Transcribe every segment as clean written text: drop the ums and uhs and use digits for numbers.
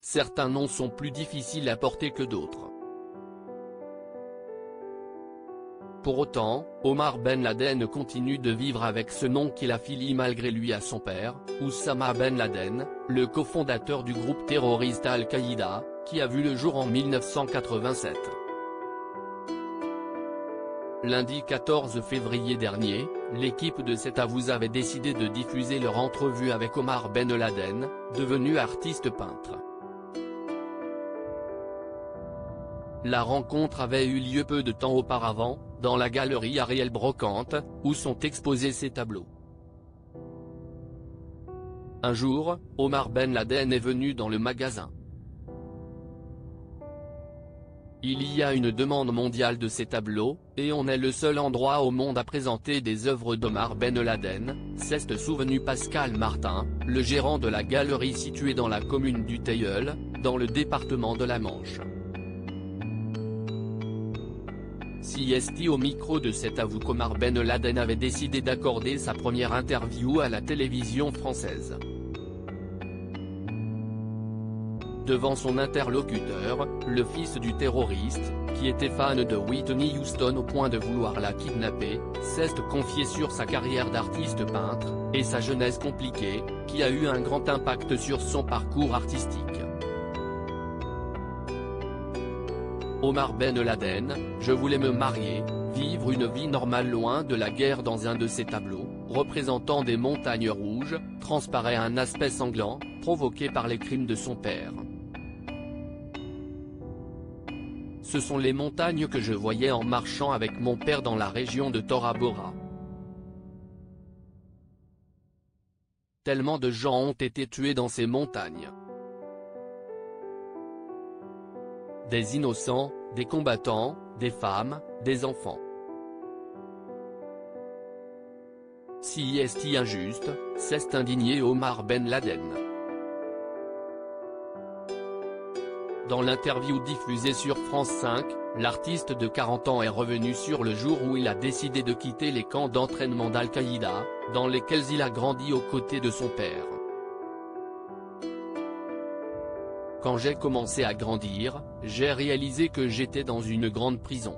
certains noms sont plus difficiles à porter que d'autres. Pour autant, Omar Ben Laden continue de vivre avec ce nom qu'il affilie malgré lui à son père, Oussama Ben Laden, le cofondateur du groupe terroriste Al-Qaïda, qui a vu le jour en 1987. Lundi 14 février dernier, l'équipe de C'est à vous avait décidé de diffuser leur entrevue avec Omar Ben Laden, devenu artiste peintre. La rencontre avait eu lieu peu de temps auparavant, dans la galerie Ariel Brocante, où sont exposés ses tableaux. Un jour, Omar Ben Laden est venu dans le magasin. Il y a une demande mondiale de ces tableaux, et on est le seul endroit au monde à présenter des œuvres d'Omar Ben Laden, s'est souvenu Pascal Martin, le gérant de la galerie située dans la commune du Teilleul, dans le département de la Manche. CST au micro de C'est à vous qu'Omar Ben Laden avait décidé d'accorder sa première interview à la télévision française. Devant son interlocuteur, le fils du terroriste, qui était fan de Whitney Houston au point de vouloir la kidnapper, s'est confié sur sa carrière d'artiste peintre, et sa jeunesse compliquée, qui a eu un grand impact sur son parcours artistique. Omar Ben Laden, je voulais me marier, vivre une vie normale loin de la guerre. Dans un de ses tableaux, représentant des montagnes rouges, transparaît un aspect sanglant, provoqué par les crimes de son père. Ce sont les montagnes que je voyais en marchant avec mon père dans la région de Tora Bora. Tellement de gens ont été tués dans ces montagnes. Des innocents, des combattants, des femmes, des enfants. Si est injuste, s'est indigné Omar Ben Laden. Dans l'interview diffusée sur France 5, l'artiste de 40 ans est revenu sur le jour où il a décidé de quitter les camps d'entraînement d'Al-Qaïda, dans lesquels il a grandi aux côtés de son père. Quand j'ai commencé à grandir, j'ai réalisé que j'étais dans une grande prison.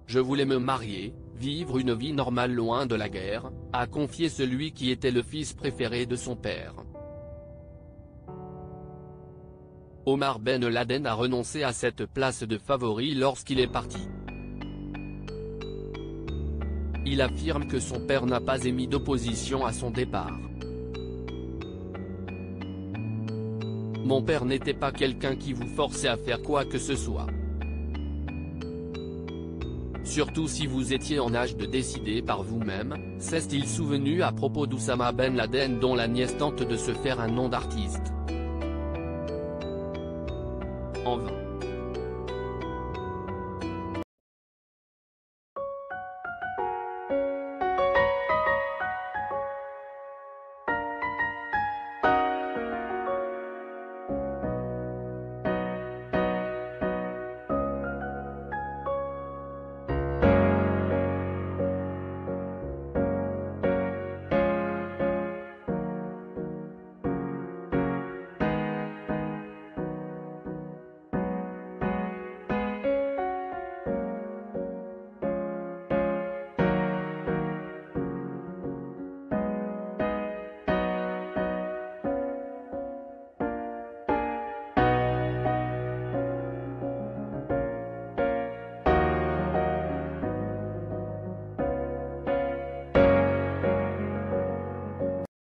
Je voulais me marier, vivre une vie normale loin de la guerre, a confié celui qui était le fils préféré de son père. Omar Ben Laden a renoncé à cette place de favori lorsqu'il est parti. Il affirme que son père n'a pas émis d'opposition à son départ. Mon père n'était pas quelqu'un qui vous forçait à faire quoi que ce soit. Surtout si vous étiez en âge de décider par vous-même, s'est-il souvenu à propos d'Oussama Ben Laden dont la nièce tente de se faire un nom d'artiste. En vain.